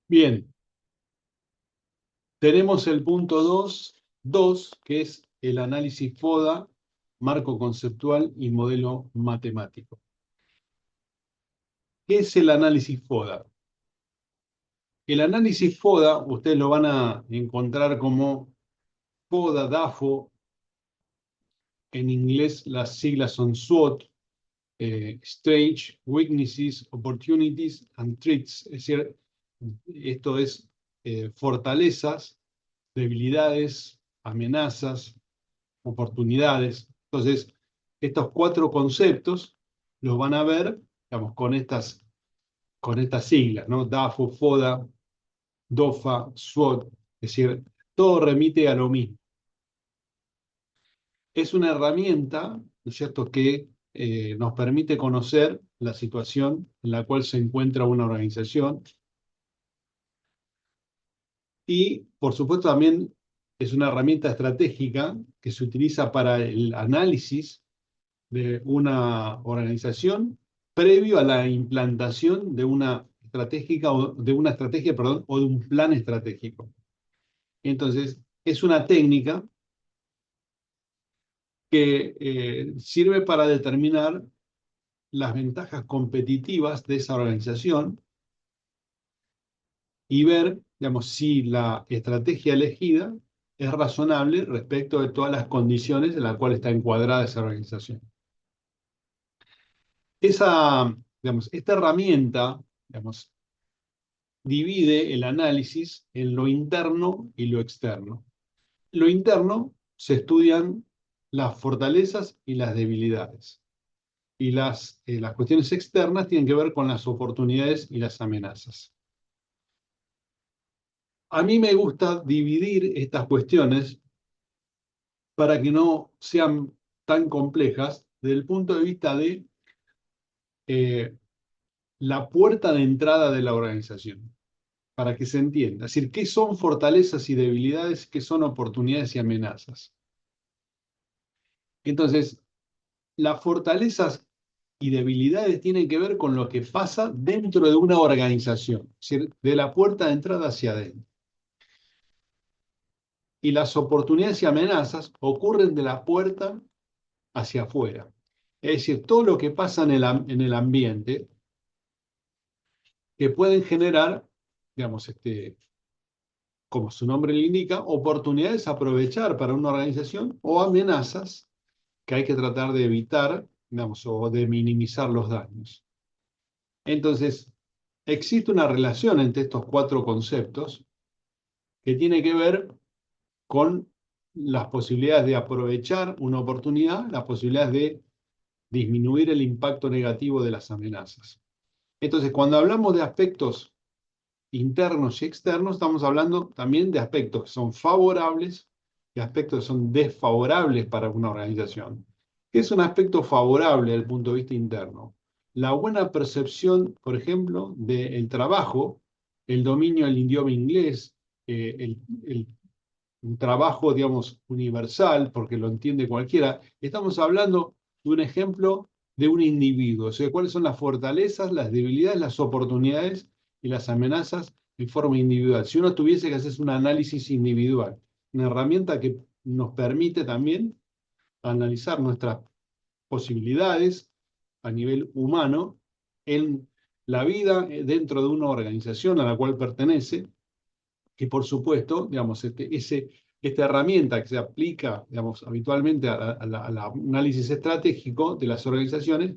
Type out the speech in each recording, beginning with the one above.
Bien, tenemos el punto 2, que es el análisis FODA, marco conceptual y modelo matemático. ¿Qué es el análisis FODA? El análisis FODA, ustedes lo van a encontrar como FODA, DAFO, en inglés las siglas son SWOT, Stage, Weaknesses, Opportunities and Threats. Es decir, esto es fortalezas, debilidades, amenazas, oportunidades. Entonces, estos cuatro conceptos los van a ver, digamos, con estas siglas, ¿no? DAFO, FODA, DOFA, SWOT, es decir, todo remite a lo mismo. Es una herramienta, ¿no es cierto?, que nos permite conocer la situación en la cual se encuentra una organización y, por supuesto, también es una herramienta estratégica que se utiliza para el análisis de una organización previo a la implantación de una estrategia, perdón, o de un plan estratégico. Entonces, es una técnica que sirve para determinar las ventajas competitivas de esa organización y ver, digamos, si la estrategia elegida es razonable respecto de todas las condiciones en las cuales está encuadrada esa organización. Esta herramienta, digamos, divide el análisis en lo interno y lo externo. Lo interno se estudian las fortalezas y las debilidades. Y las cuestiones externas tienen que ver con las oportunidades y las amenazas. A mí me gusta dividir estas cuestiones para que no sean tan complejas desde el punto de vista de eh, la puerta de entrada de la organización, para que se entienda. Es decir, ¿qué son fortalezas y debilidades? ¿Qué son oportunidades y amenazas? Entonces, las fortalezas y debilidades tienen que ver con lo que pasa dentro de una organización, es decir, de la puerta de entrada hacia adentro. Y las oportunidades y amenazas ocurren de la puerta hacia afuera. Es decir, todo lo que pasa en el ambiente que pueden generar, digamos, como su nombre le indica, oportunidades a aprovechar para una organización o amenazas que hay que tratar de evitar, digamos, o de minimizar los daños. Entonces, existe una relación entre estos cuatro conceptos que tiene que ver con las posibilidades de aprovechar una oportunidad, las posibilidades de disminuir el impacto negativo de las amenazas. Entonces, cuando hablamos de aspectos internos y externos, estamos hablando también de aspectos que son favorables y aspectos que son desfavorables para una organización. ¿Qué es un aspecto favorable desde el punto de vista interno? La buena percepción, por ejemplo, del trabajo, el dominio del idioma inglés, un trabajo, digamos, universal, porque lo entiende cualquiera. Estamos hablando de un ejemplo de un individuo, o sea, cuáles son las fortalezas, las debilidades, las oportunidades y las amenazas en forma individual. Si uno tuviese que hacer un análisis individual, una herramienta que nos permite también analizar nuestras posibilidades a nivel humano en la vida dentro de una organización a la cual pertenece, que por supuesto, digamos, esta herramienta que se aplica, digamos, habitualmente al análisis estratégico de las organizaciones,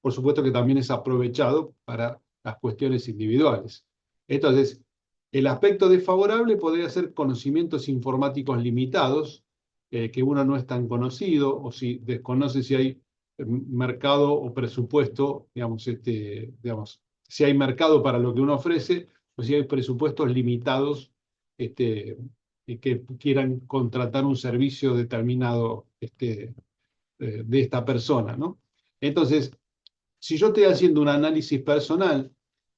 por supuesto que también es aprovechado para las cuestiones individuales. Entonces, el aspecto desfavorable podría ser conocimientos informáticos limitados, que uno no es tan conocido, o si desconoce si hay mercado o presupuesto, digamos, si hay mercado para lo que uno ofrece, o si hay presupuestos limitados que quieran contratar un servicio determinado de esta persona, ¿no? Entonces, si yo estoy haciendo un análisis personal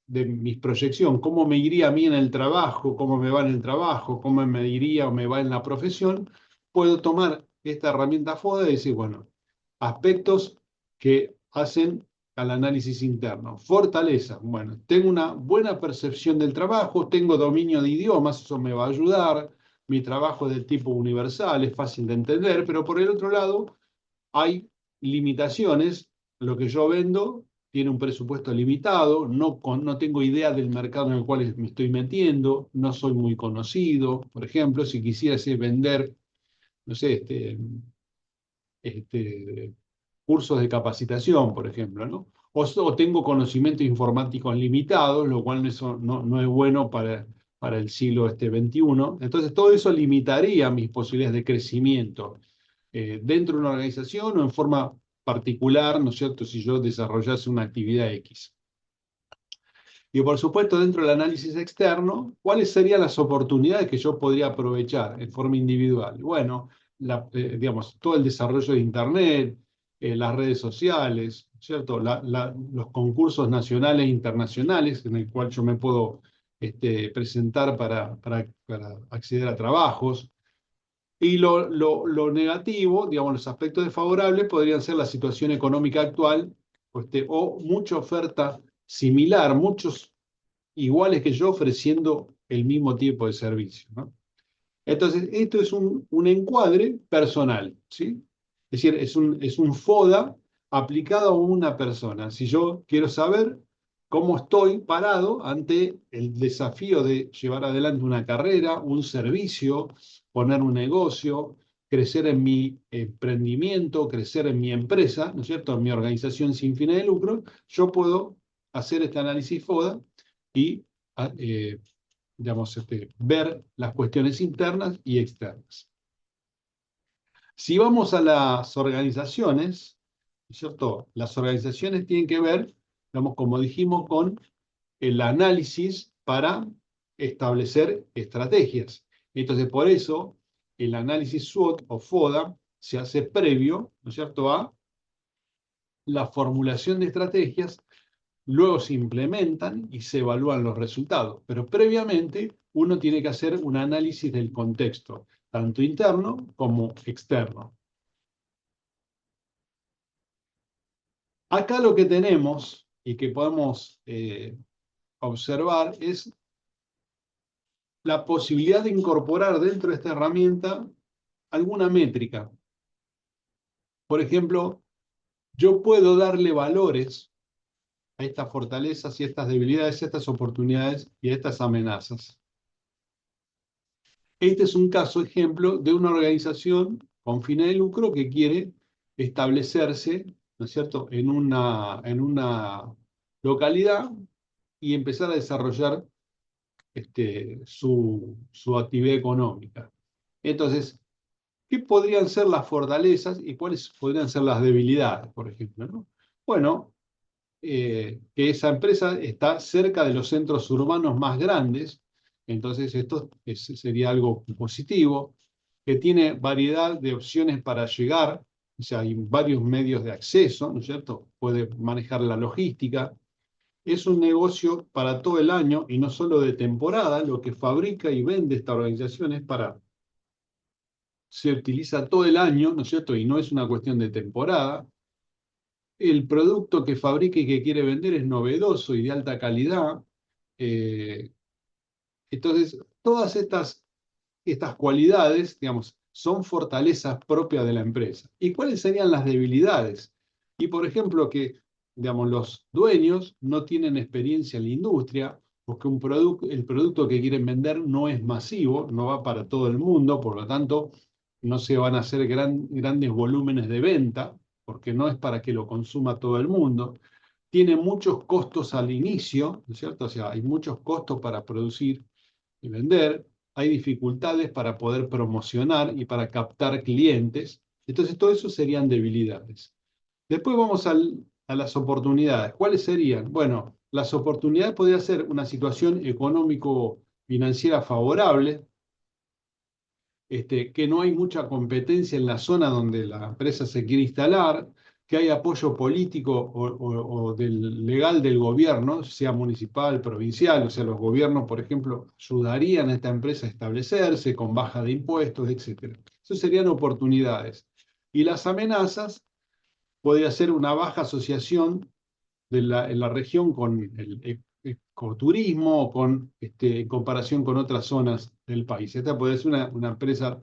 de mi proyección, cómo me iría a mí en el trabajo, cómo me va en el trabajo, cómo me iría o me va en la profesión, puedo tomar esta herramienta FODA y decir, bueno, aspectos que hacen al análisis interno. Fortaleza. Bueno, tengo una buena percepción del trabajo, tengo dominio de idiomas, eso me va a ayudar. Mi trabajo es del tipo universal, es fácil de entender, pero por el otro lado hay limitaciones. Lo que yo vendo tiene un presupuesto limitado, no tengo idea del mercado en el cual me estoy metiendo, no soy muy conocido. Por ejemplo, si quisiese vender, no sé, este, cursos de capacitación, por ejemplo, ¿no? O tengo conocimientos informáticos limitados, lo cual eso no es bueno para el siglo XXI. Entonces, todo eso limitaría mis posibilidades de crecimiento dentro de una organización o en forma particular, ¿no es cierto?, si yo desarrollase una actividad X. Y por supuesto, dentro del análisis externo, ¿cuáles serían las oportunidades que yo podría aprovechar en forma individual? Bueno, digamos, todo el desarrollo de Internet, las redes sociales, ¿cierto? Los concursos nacionales e internacionales en el cual yo me puedo presentar para acceder a trabajos. Y lo negativo, digamos, los aspectos desfavorables podrían ser la situación económica actual, o mucha oferta similar, muchos iguales que yo ofreciendo el mismo tipo de servicio, ¿no? Entonces, esto es un encuadre personal, ¿sí? Es decir, es un FODA aplicado a una persona. Si yo quiero saber cómo estoy parado ante el desafío de llevar adelante una carrera, un servicio, poner un negocio, crecer en mi emprendimiento, crecer en mi empresa, ¿no es cierto?, en mi organización sin fines de lucro, yo puedo hacer este análisis FODA y eh, digamos, ver las cuestiones internas y externas. Si vamos a las organizaciones, ¿cierto? Las organizaciones tienen que ver, digamos, como dijimos, con el análisis para establecer estrategias. Entonces, por eso, el análisis SWOT o FODA se hace previo, ¿no es cierto?, a la formulación de estrategias. Luego se implementan y se evalúan los resultados, pero previamente uno tiene que hacer un análisis del contexto, tanto interno como externo. Acá lo que tenemos y que podemos observar es la posibilidad de incorporar dentro de esta herramienta alguna métrica. Por ejemplo, yo puedo darle valores a estas fortalezas y estas debilidades, a estas oportunidades y a estas amenazas. Este es un caso ejemplo de una organización con fines de lucro que quiere establecerse, ¿no es cierto?, en una localidad y empezar a desarrollar su actividad económica. Entonces, ¿qué podrían ser las fortalezas y cuáles podrían ser las debilidades, por ejemplo, ¿no? Bueno, que esa empresa está cerca de los centros urbanos más grandes, entonces esto sería algo positivo, que tiene variedad de opciones para llegar, o sea, hay varios medios de acceso, ¿no es cierto? Puede manejar la logística. Es un negocio para todo el año y no solo de temporada. Lo que fabrica y vende esta organización se utiliza todo el año, ¿no es cierto? Y no es una cuestión de temporada. El producto que fabrica y que quiere vender es novedoso y de alta calidad. Eh, entonces, todas estas cualidades, digamos, son fortalezas propias de la empresa. ¿Y cuáles serían las debilidades? Y, por ejemplo, que, digamos, los dueños no tienen experiencia en la industria, porque el producto que quieren vender no es masivo, no va para todo el mundo, por lo tanto, no se van a hacer grandes volúmenes de venta, porque no es para que lo consuma todo el mundo. Tiene muchos costos al inicio, ¿no es cierto? O sea, hay muchos costos para producir y vender, hay dificultades para poder promocionar y para captar clientes. Entonces, todo eso serían debilidades. Después vamos a las oportunidades. ¿Cuáles serían? Bueno, las oportunidades podrían ser una situación económico-financiera favorable, que no hay mucha competencia en la zona donde la empresa se quiere instalar, que hay apoyo político o legal del gobierno, sea municipal, provincial, o sea, los gobiernos, por ejemplo, ayudarían a esta empresa a establecerse con baja de impuestos, etc. Eso serían oportunidades. Y las amenazas podría ser una baja asociación en la región con el ecoturismo, en comparación con otras zonas del país. Esta puede ser una empresa,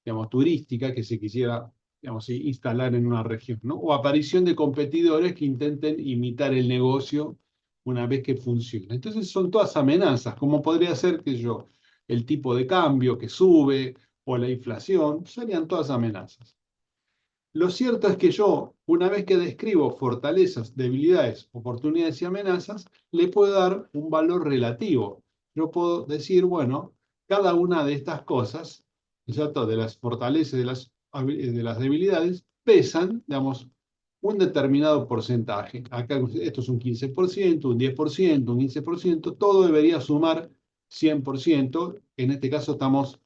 digamos, turística que se quisiera, digamos, instalar en una región, ¿no? O aparición de competidores que intenten imitar el negocio una vez que funciona. Entonces son todas amenazas, como podría ser que el tipo de cambio que sube o la inflación, serían todas amenazas. Lo cierto es que yo, una vez que describo fortalezas, debilidades, oportunidades y amenazas, le puedo dar un valor relativo. Yo puedo decir, bueno, cada una de estas cosas, ¿no es cierto?, de las fortalezas y de las debilidades, pesan, digamos, un determinado porcentaje. Acá esto es un 15%, un 10%, un 15%, todo debería sumar 100%. En este caso estamos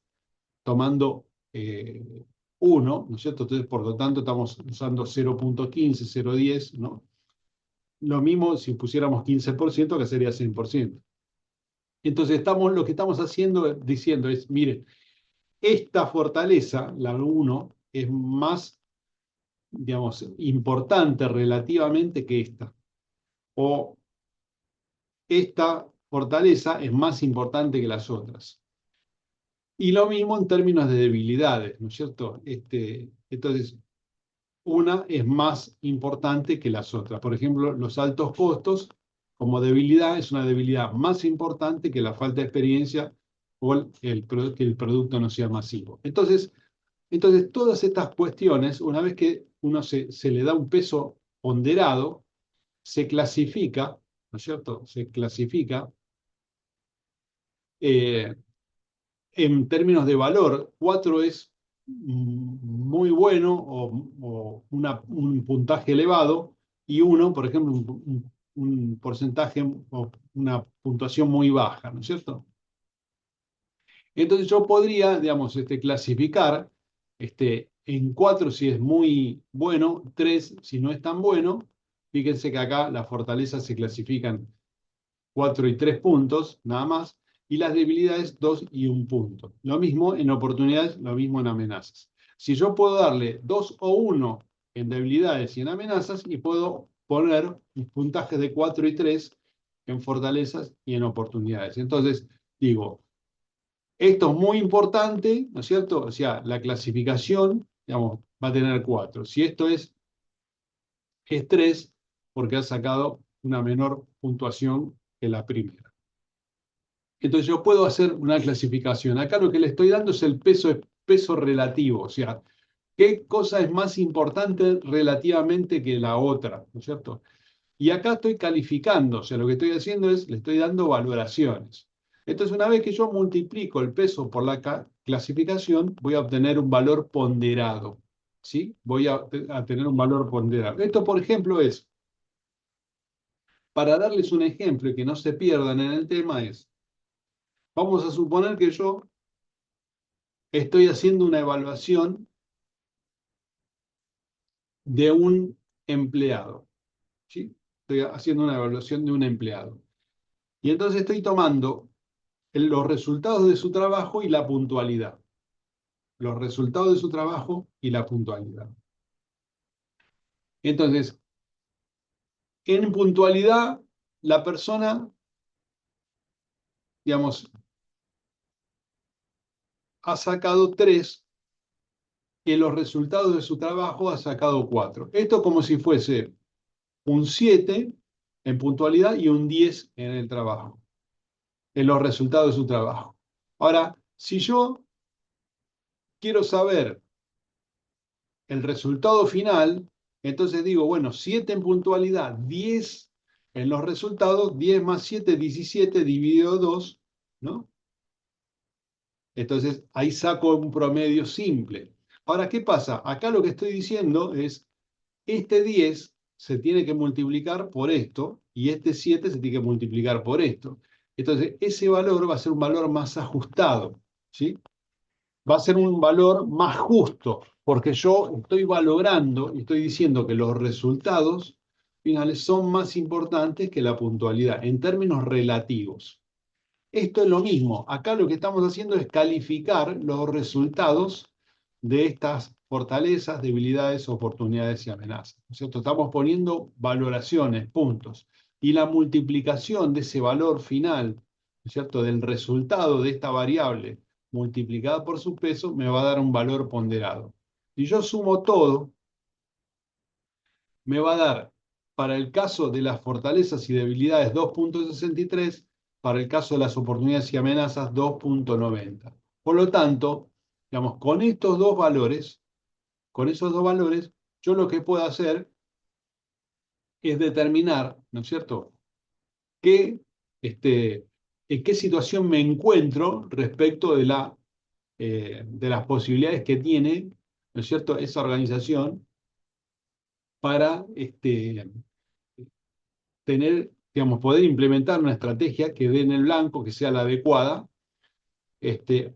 tomando 1, ¿no es cierto? Entonces, por lo tanto, estamos usando 0,15, 0,10, ¿no? Lo mismo si pusiéramos 15%, que sería 100%. Entonces, lo que estamos diciendo es, miren, esta fortaleza, la 1, es más, digamos, importante relativamente que esta. O esta fortaleza es más importante que las otras. Y lo mismo en términos de debilidades, ¿no es cierto? Entonces, una es más importante que las otras. Por ejemplo, los altos costos como debilidad es una debilidad más importante que la falta de experiencia o que el producto no sea masivo. Entonces, todas estas cuestiones, una vez que uno se le da un peso ponderado, se clasifica, ¿no es cierto? Se clasifica eh, en términos de valor. 4 es muy bueno o un puntaje elevado, y 1, por ejemplo, un porcentaje o una puntuación muy baja, ¿no es cierto? Entonces yo podría, digamos, clasificar en 4 si es muy bueno, 3 si no es tan bueno. Fíjense que acá las fortalezas se clasifican 4 y 3 puntos, nada más, y las debilidades 2 y 1 punto. Lo mismo en oportunidades, lo mismo en amenazas. Si yo puedo darle 2 o 1 en debilidades y en amenazas, y puedo poner puntajes de 4 y 3 en fortalezas y en oportunidades. Entonces, digo, esto es muy importante, ¿no es cierto? O sea, la clasificación, digamos, va a tener 4. Si esto es 3, porque ha sacado una menor puntuación que la primera. Entonces yo puedo hacer una clasificación. Acá lo que le estoy dando es el peso relativo, o sea, qué cosa es más importante relativamente que la otra, ¿no es cierto? Y acá estoy calificando, o sea, lo que estoy haciendo es, le estoy dando valoraciones. Entonces, una vez que yo multiplico el peso por la clasificación, voy a obtener un valor ponderado, ¿sí? Voy a tener un valor ponderado. Esto, por ejemplo, para darles un ejemplo y que no se pierdan en el tema, vamos a suponer que yo estoy haciendo una evaluación de un empleado, ¿sí? Estoy haciendo una evaluación de un empleado. Y entonces estoy tomando los resultados de su trabajo y la puntualidad. Los resultados de su trabajo y la puntualidad. Entonces, en puntualidad, la persona, digamos, ha sacado 3, y en los resultados de su trabajo ha sacado 4. Esto como si fuese un 7 en puntualidad y un 10 en el trabajo, en los resultados de su trabajo. Ahora, si yo quiero saber el resultado final, entonces digo, bueno, 7 en puntualidad, 10 en los resultados, 10 más 7, 17 dividido 2, ¿no? Entonces ahí saco un promedio simple. Ahora, ¿qué pasa? Acá lo que estoy diciendo es, este 10 se tiene que multiplicar por esto, y este 7 se tiene que multiplicar por esto. Entonces, ese valor va a ser un valor más ajustado, ¿sí? Va a ser un valor más justo, porque yo estoy valorando y estoy diciendo que los resultados finales son más importantes que la puntualidad en términos relativos. Esto es lo mismo. Acá lo que estamos haciendo es calificar los resultados de estas fortalezas, debilidades, oportunidades y amenazas. ¿No es cierto? Estamos poniendo valoraciones, puntos. Y la multiplicación de ese valor final, ¿no es cierto?, del resultado de esta variable multiplicada por su peso, me va a dar un valor ponderado. Si yo sumo todo, me va a dar, para el caso de las fortalezas y debilidades, 2,63, para el caso de las oportunidades y amenazas, 2,90. Por lo tanto, digamos, con esos dos valores, yo lo que puedo hacer es determinar, ¿no es cierto?, qué, en qué situación me encuentro respecto de las posibilidades que tiene, ¿no es cierto?, esa organización para tener, digamos, poder implementar una estrategia que dé en el blanco, que sea la adecuada,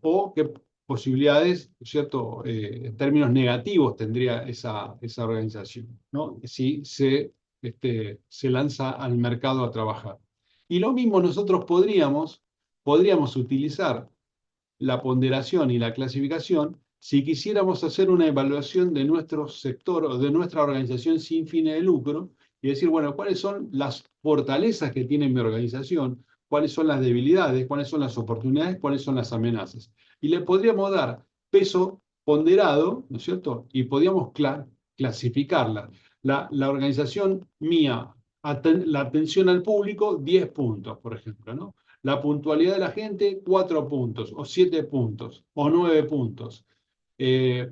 o qué posibilidades, ¿cierto?, en términos negativos tendría esa organización, ¿no? Si se lanza al mercado a trabajar. Y lo mismo nosotros podríamos utilizar la ponderación y la clasificación si quisiéramos hacer una evaluación de nuestro sector o de nuestra organización sin fines de lucro y decir, bueno, ¿cuáles son las fortalezas que tiene mi organización? ¿Cuáles son las debilidades? ¿Cuáles son las oportunidades? ¿Cuáles son las amenazas? Y le podríamos dar peso ponderado, ¿no es cierto? Y podríamos clasificarla. La organización mía, la atención al público, 10 puntos, por ejemplo, ¿no? La puntualidad de la gente, 4 puntos, o 7 puntos, o 9 puntos. Eh,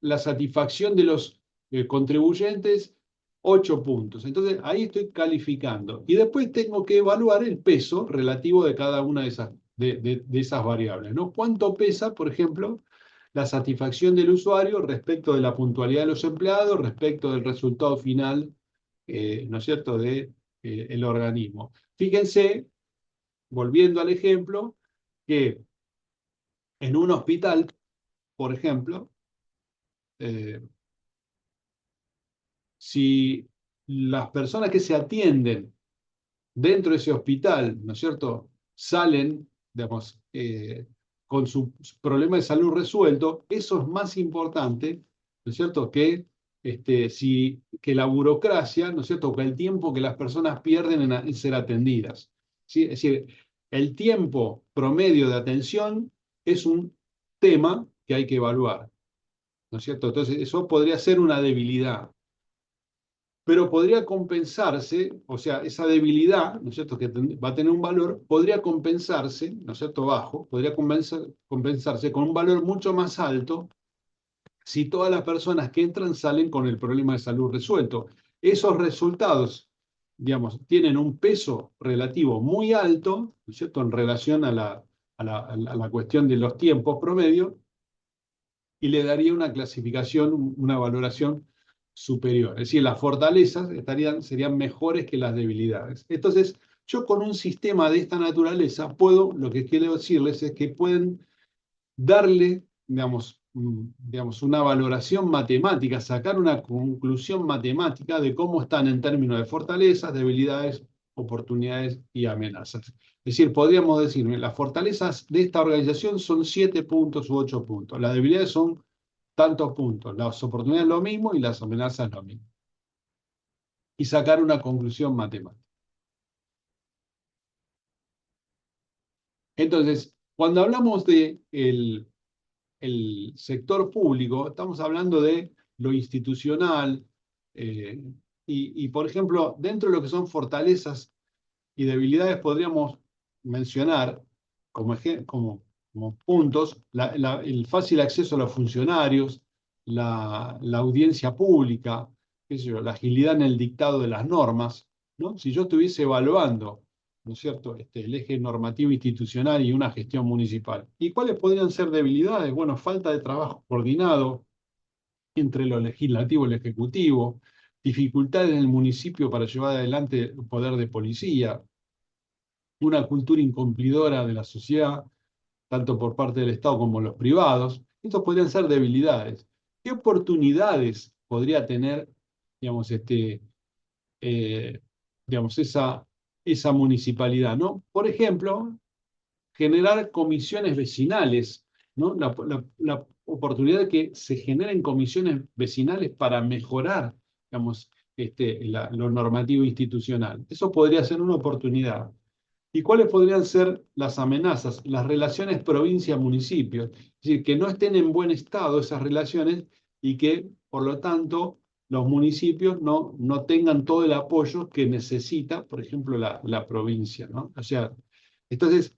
la satisfacción de los contribuyentes, 8 puntos. Entonces, ahí estoy calificando. Y después tengo que evaluar el peso relativo de cada una de esas variables, ¿no? ¿Cuánto pesa, por ejemplo, la satisfacción del usuario respecto de la puntualidad de los empleados, respecto del resultado final, ¿no es cierto?, de, el organismo? Fíjense, volviendo al ejemplo, que en un hospital, por ejemplo, eh, si las personas que se atienden dentro de ese hospital, ¿no es cierto?, salen, digamos, con su problema de salud resuelto, eso es más importante, ¿no es cierto?, que la burocracia, ¿no es cierto?, que el tiempo que las personas pierden en ser atendidas. ¿Sí? Es decir, el tiempo promedio de atención es un tema que hay que evaluar, ¿no es cierto? Entonces, eso podría ser una debilidad, pero podría compensarse, o sea, esa debilidad, ¿no es cierto?, que va a tener un valor, podría compensarse, ¿no es cierto?, bajo, podría compensarse con un valor mucho más alto si todas las personas que entran salen con el problema de salud resuelto. Esos resultados, digamos, tienen un peso relativo muy alto, ¿no es cierto?, en relación a la cuestión de los tiempos promedio, y le daría una clasificación, una valoración superior. Es decir, las fortalezas serían mejores que las debilidades. Entonces, yo con un sistema de esta naturaleza lo que quiero decirles es que pueden darle, digamos, una valoración matemática, sacar una conclusión matemática de cómo están en términos de fortalezas, debilidades, oportunidades y amenazas. Es decir, podríamos decir, las fortalezas de esta organización son 7 puntos u 8 puntos, las debilidades son tantos puntos, las oportunidades lo mismo y las amenazas lo mismo. Y sacar una conclusión matemática. Entonces, cuando hablamos de el sector público, estamos hablando de lo institucional, eh, por ejemplo, dentro de lo que son fortalezas y debilidades, podríamos mencionar como puntos el fácil acceso a los funcionarios, la audiencia pública, qué sé yo, la agilidad en el dictado de las normas, ¿no? Si yo estuviese evaluando, ¿no es cierto?, el eje normativo institucional y una gestión municipal. ¿Y cuáles podrían ser debilidades? Bueno, falta de trabajo coordinado entre lo legislativo y lo ejecutivo, dificultades en el municipio para llevar adelante el poder de policía, una cultura incumplidora de la sociedad, tanto por parte del Estado como los privados. Estos podrían ser debilidades. ¿Qué oportunidades podría tener, digamos, eh, digamos, esa municipalidad, ¿no? Por ejemplo, generar comisiones vecinales, ¿no? oportunidad de que se generen comisiones vecinales para mejorar, digamos, lo normativo institucional. Eso podría ser una oportunidad. ¿Y cuáles podrían ser las amenazas? Las relaciones provincia-municipio. Es decir, que no estén en buen estado esas relaciones y que, por lo tanto, los municipios no tengan todo el apoyo que necesita, por ejemplo, la provincia, ¿no? O sea, entonces,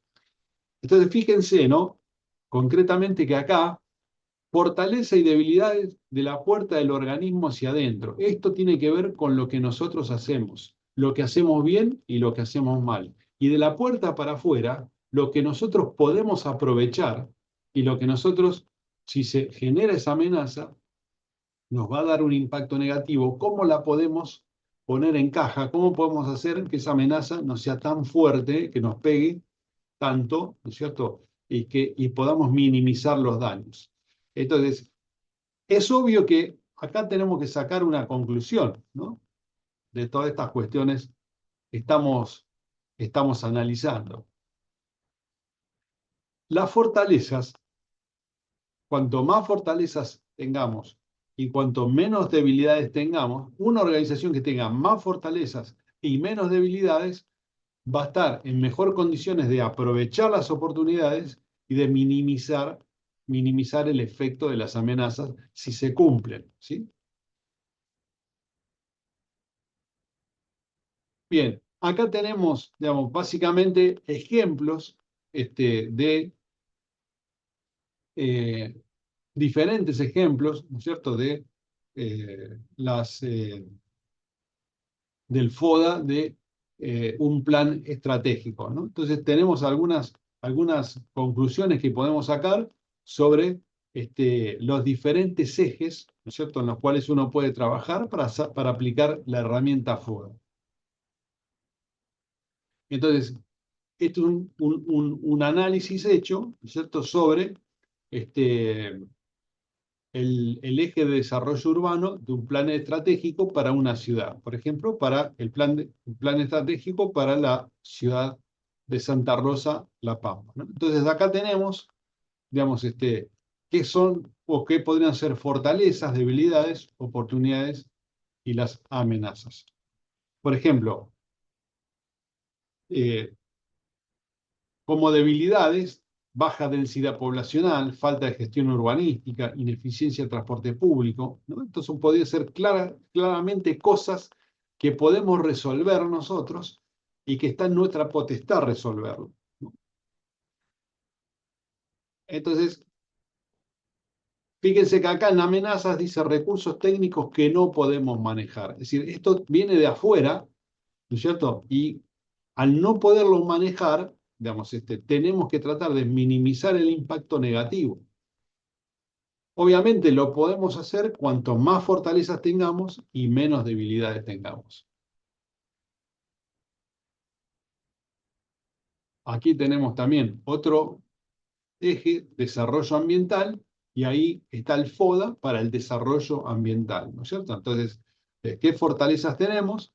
fíjense, ¿no? Concretamente que acá, fortaleza y debilidades de la puerta del organismo hacia adentro. Esto tiene que ver con lo que nosotros hacemos, lo que hacemos bien y lo que hacemos mal. Y de la puerta para afuera, lo que nosotros podemos aprovechar y lo que nosotros, si se genera esa amenaza, nos va a dar un impacto negativo. ¿Cómo la podemos poner en caja? ¿Cómo podemos hacer que esa amenaza no sea tan fuerte, que nos pegue tanto, ¿no es cierto? Y podamos minimizar los daños. Entonces, es obvio que acá tenemos que sacar una conclusión, ¿no? De todas estas cuestiones que estamos analizando. Las fortalezas, cuanto más fortalezas tengamos y cuanto menos debilidades tengamos, una organización que tenga más fortalezas y menos debilidades va a estar en mejor condiciones de aprovechar las oportunidades y de minimizar el efecto de las amenazas si se cumplen, ¿sí? Bien, acá tenemos, digamos, básicamente ejemplos de eh, diferentes ejemplos, ¿no es cierto?, de las del FODA de un plan estratégico, ¿no? Entonces tenemos algunas conclusiones que podemos sacar sobre los diferentes ejes, ¿no es cierto?, en los cuales uno puede trabajar para aplicar la herramienta FODA. Entonces, esto es un análisis hecho, ¿no es cierto?, sobre este, el eje de desarrollo urbano de un plan estratégico para una ciudad. Por ejemplo, para el plan estratégico para la ciudad de Santa Rosa, La Pampa, ¿no? Entonces, acá tenemos, digamos, qué son o qué podrían ser fortalezas, debilidades, oportunidades y las amenazas. Por ejemplo, eh, como debilidades, baja densidad poblacional, falta de gestión urbanística, ineficiencia del transporte público, ¿no? Entonces podría ser claramente cosas que podemos resolver nosotros y que está en nuestra potestad resolverlo, ¿no? Entonces, fíjense que acá en amenazas dice recursos técnicos que no podemos manejar. Es decir, esto viene de afuera, ¿no es cierto? Y al no poderlo manejar, digamos, tenemos que tratar de minimizar el impacto negativo. Obviamente lo podemos hacer cuanto más fortalezas tengamos y menos debilidades tengamos. Aquí tenemos también otro eje, desarrollo ambiental, y ahí está el FODA para el desarrollo ambiental, ¿no es cierto? Entonces, ¿qué fortalezas tenemos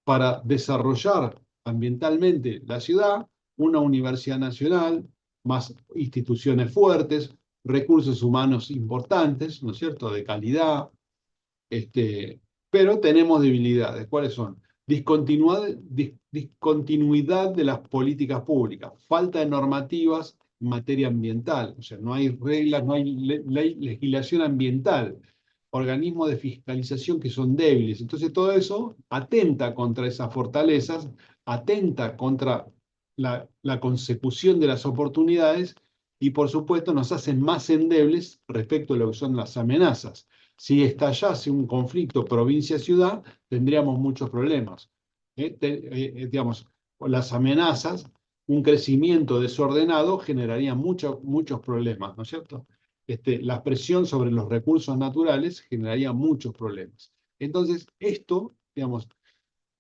para desarrollar ambientalmente la ciudad? Una universidad nacional, más instituciones fuertes, recursos humanos importantes, ¿no es cierto?, de calidad, pero tenemos debilidades. ¿Cuáles son? Discontinuidad de las políticas públicas, falta de normativas en materia ambiental, o sea, no hay reglas, no hay legislación ambiental, organismos de fiscalización que son débiles. Entonces todo eso atenta contra esas fortalezas, atenta contra la consecución de las oportunidades y por supuesto nos hacen más endebles respecto a lo que son las amenazas. Si estallase un conflicto provincia-ciudad, tendríamos muchos problemas. Digamos, las amenazas, un crecimiento desordenado generaría muchos problemas, ¿no es cierto? La presión sobre los recursos naturales generaría muchos problemas. Entonces, digamos,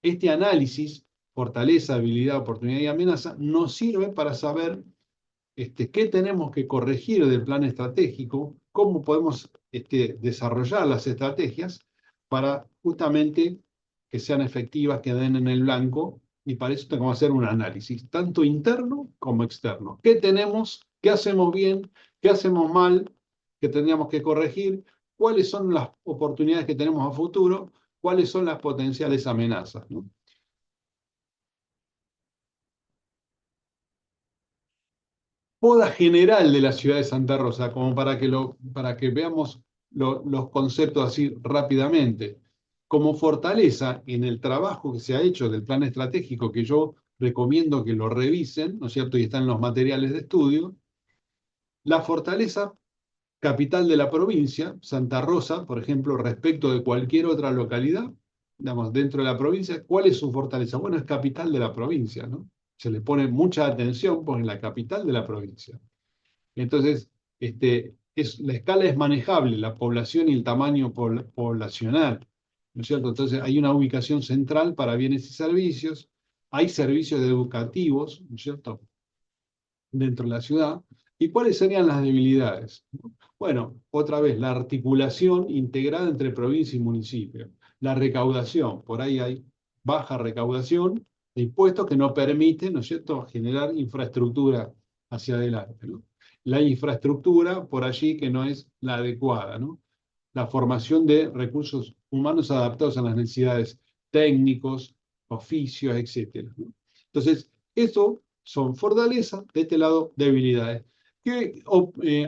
este análisis, fortaleza, habilidad, oportunidad y amenaza, nos sirve para saber qué tenemos que corregir del plan estratégico, cómo podemos desarrollar las estrategias para justamente que sean efectivas, que den en el blanco, y para eso tenemos que hacer un análisis, tanto interno como externo. ¿Qué tenemos? ¿Qué hacemos bien? ¿Qué hacemos mal? que tendríamos que corregir, cuáles son las oportunidades que tenemos a futuro, cuáles son las potenciales amenazas, ¿no? Poda general de la ciudad de Santa Rosa, como para que veamos los conceptos así rápidamente. Como fortaleza en el trabajo que se ha hecho del plan estratégico, que yo recomiendo que lo revisen, ¿no es cierto? Y están en los materiales de estudio, la fortaleza capital de la provincia, Santa Rosa, por ejemplo, respecto de cualquier otra localidad, digamos, dentro de la provincia, ¿cuál es su fortaleza? Bueno, es capital de la provincia, ¿no? Se le pone mucha atención porque es la capital de la provincia. Entonces, la escala es manejable, la población y el tamaño poblacional, ¿no es cierto? Entonces, hay una ubicación central para bienes y servicios, hay servicios educativos, ¿no es cierto?, dentro de la ciudad. ¿Y cuáles serían las debilidades? Bueno, otra vez, la articulación integrada entre provincia y municipio. La recaudación, por ahí hay baja recaudación de impuestos que no permiten, ¿no es cierto?, generar infraestructura hacia adelante, ¿no? La infraestructura por allí que no es la adecuada, ¿no? La formación de recursos humanos adaptados a las necesidades técnicos, oficios, etcétera, ¿no? Entonces, eso son fortalezas, de este lado, debilidades. ¿Qué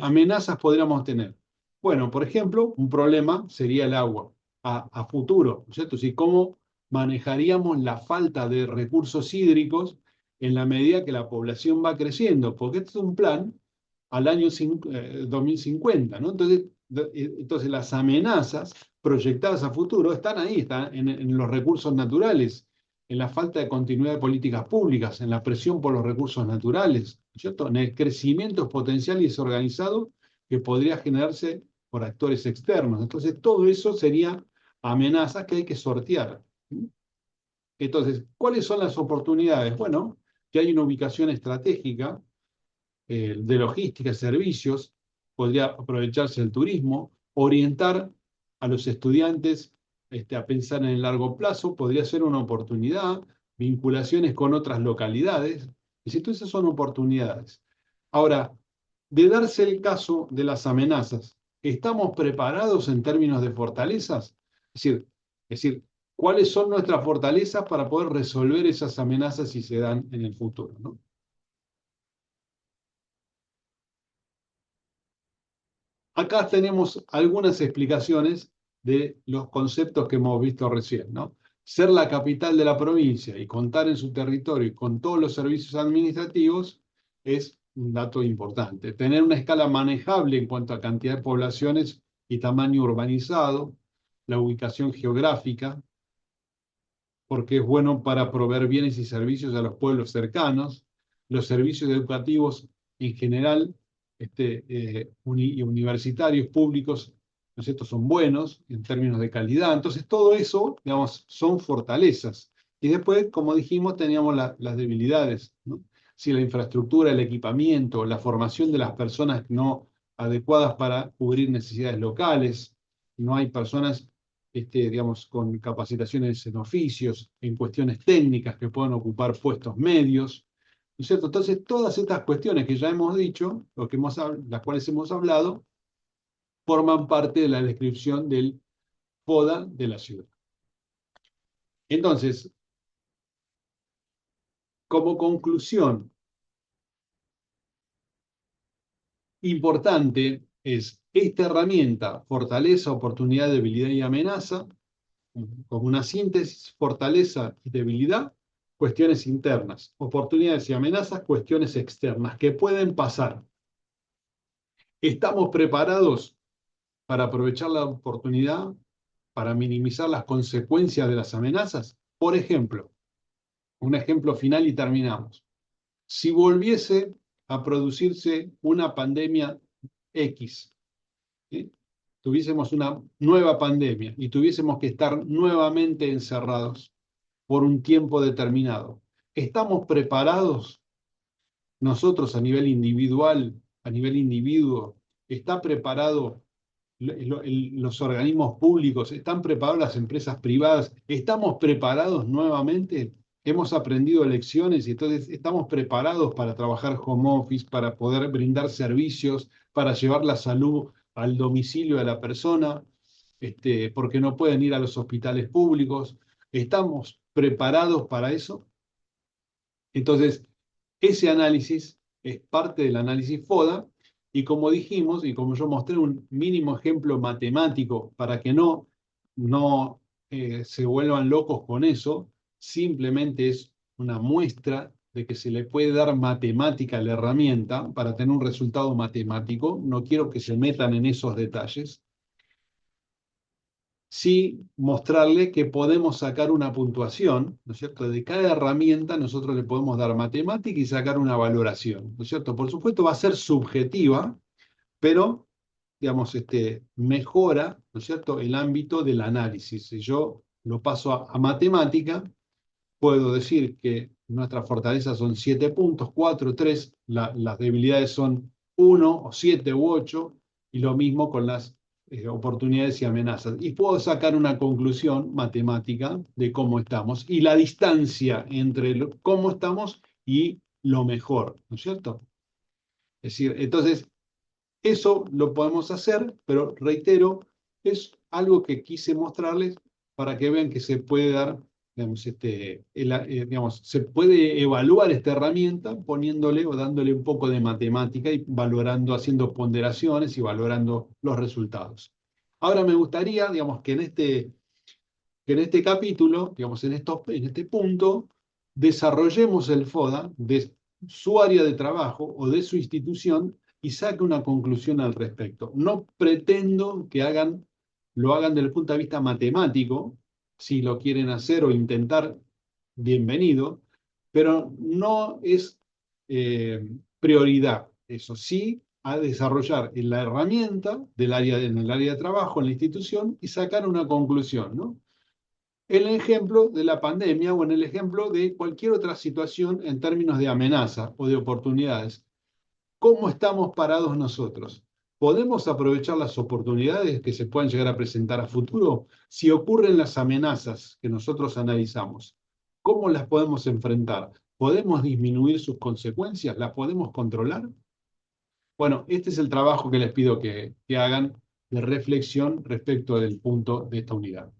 amenazas podríamos tener? Bueno, por ejemplo, un problema sería el agua a futuro, ¿no es cierto? Si cómo manejaríamos la falta de recursos hídricos en la medida que la población va creciendo, porque este es un plan al año 2050, ¿no? Entonces las amenazas proyectadas a futuro están ahí, están en los recursos naturales, en la falta de continuidad de políticas públicas, en la presión por los recursos naturales, ¿no es cierto?, en el crecimiento potencial y desorganizado que podría generarse por actores externos. Entonces, todo eso sería amenazas que hay que sortear. Entonces, ¿cuáles son las oportunidades? Bueno, que hay una ubicación estratégica de logística, servicios, podría aprovecharse el turismo, orientar a los estudiantes a pensar en el largo plazo, podría ser una oportunidad, vinculaciones con otras localidades, es decir, todas esas son oportunidades. Ahora, de darse el caso de las amenazas, ¿estamos preparados en términos de fortalezas? Es decir, ¿cuáles son nuestras fortalezas para poder resolver esas amenazas si se dan en el futuro, ¿no? Acá tenemos algunas explicaciones de los conceptos que hemos visto recién, ¿no? Ser la capital de la provincia y contar en su territorio y con todos los servicios administrativos es un dato importante. Tener una escala manejable en cuanto a cantidad de poblaciones y tamaño urbanizado, la ubicación geográfica, porque es bueno para proveer bienes y servicios a los pueblos cercanos, los servicios educativos en general y universitarios públicos, ¿no es cierto?, son buenos en términos de calidad. Entonces, todo eso, digamos, son fortalezas. Y después, como dijimos, teníamos las debilidades, ¿no? Si la infraestructura, el equipamiento, la formación de las personas no adecuadas para cubrir necesidades locales, no hay personas digamos, con capacitaciones en oficios, en cuestiones técnicas que puedan ocupar puestos medios, ¿no es cierto? Entonces, todas estas cuestiones que ya hemos dicho, las cuales hemos hablado, forman parte de la descripción del PODA de la ciudad. Entonces, como conclusión, importante es esta herramienta, fortaleza, oportunidad, debilidad y amenaza, como una síntesis, fortaleza y debilidad, cuestiones internas, oportunidades y amenazas, cuestiones externas, que pueden pasar. ¿Estamos preparados para aprovechar la oportunidad, para minimizar las consecuencias de las amenazas? Por ejemplo, un ejemplo final y terminamos. Si volviese a producirse una pandemia X, ¿sí?, tuviésemos una nueva pandemia y tuviésemos que estar nuevamente encerrados por un tiempo determinado. ¿Estamos preparados nosotros a nivel individual, a nivel individuo? ¿Está preparado los organismos públicos? ¿Están preparadas las empresas privadas? ¿Estamos preparados nuevamente? ¿Hemos aprendido lecciones y entonces estamos preparados para trabajar home office, para poder brindar servicios, para llevar la salud al domicilio de la persona, porque no pueden ir a los hospitales públicos. ¿Estamos preparados para eso? Entonces, ese análisis es parte del análisis FODA y como dijimos, y como yo mostré un mínimo ejemplo matemático para que no se vuelvan locos con eso, simplemente es una muestra de que se le puede dar matemática a la herramienta para tener un resultado matemático. No quiero que se metan en esos detalles. Sí mostrarle que podemos sacar una puntuación, ¿no es cierto? De cada herramienta nosotros le podemos dar matemática y sacar una valoración, ¿no es cierto? Por supuesto va a ser subjetiva, pero, digamos, mejora, ¿no es cierto?, el ámbito del análisis. Si yo lo paso a matemática, puedo decir que nuestras fortalezas son 7 puntos, 4, 3, las debilidades son 1 o 7 u 8, y lo mismo con las oportunidades y amenazas. Y puedo sacar una conclusión matemática de cómo estamos y la distancia entre cómo estamos y lo mejor, ¿no es cierto? Es decir, entonces, eso lo podemos hacer, pero reitero, es algo que quise mostrarles para que vean que se puede dar, digamos, digamos, se puede evaluar esta herramienta poniéndole o dándole un poco de matemática y valorando, haciendo ponderaciones y valorando los resultados. Ahora me gustaría, digamos, que en este capítulo, digamos, en este punto, desarrollemos el FODA de su área de trabajo o de su institución y saque una conclusión al respecto. No pretendo que lo hagan desde el punto de vista matemático, si lo quieren hacer o intentar, bienvenido, pero no es prioridad. Eso sí, a desarrollar en la herramienta en el área de trabajo, en la institución, y sacar una conclusión, ¿no? En el ejemplo de la pandemia o en el ejemplo de cualquier otra situación en términos de amenaza o de oportunidades. ¿Cómo estamos parados nosotros? ¿Podemos aprovechar las oportunidades que se puedan llegar a presentar a futuro? Si ocurren las amenazas que nosotros analizamos, ¿cómo las podemos enfrentar? ¿Podemos disminuir sus consecuencias? ¿Las podemos controlar? Bueno, este es el trabajo que les pido que hagan de reflexión respecto del punto de esta unidad.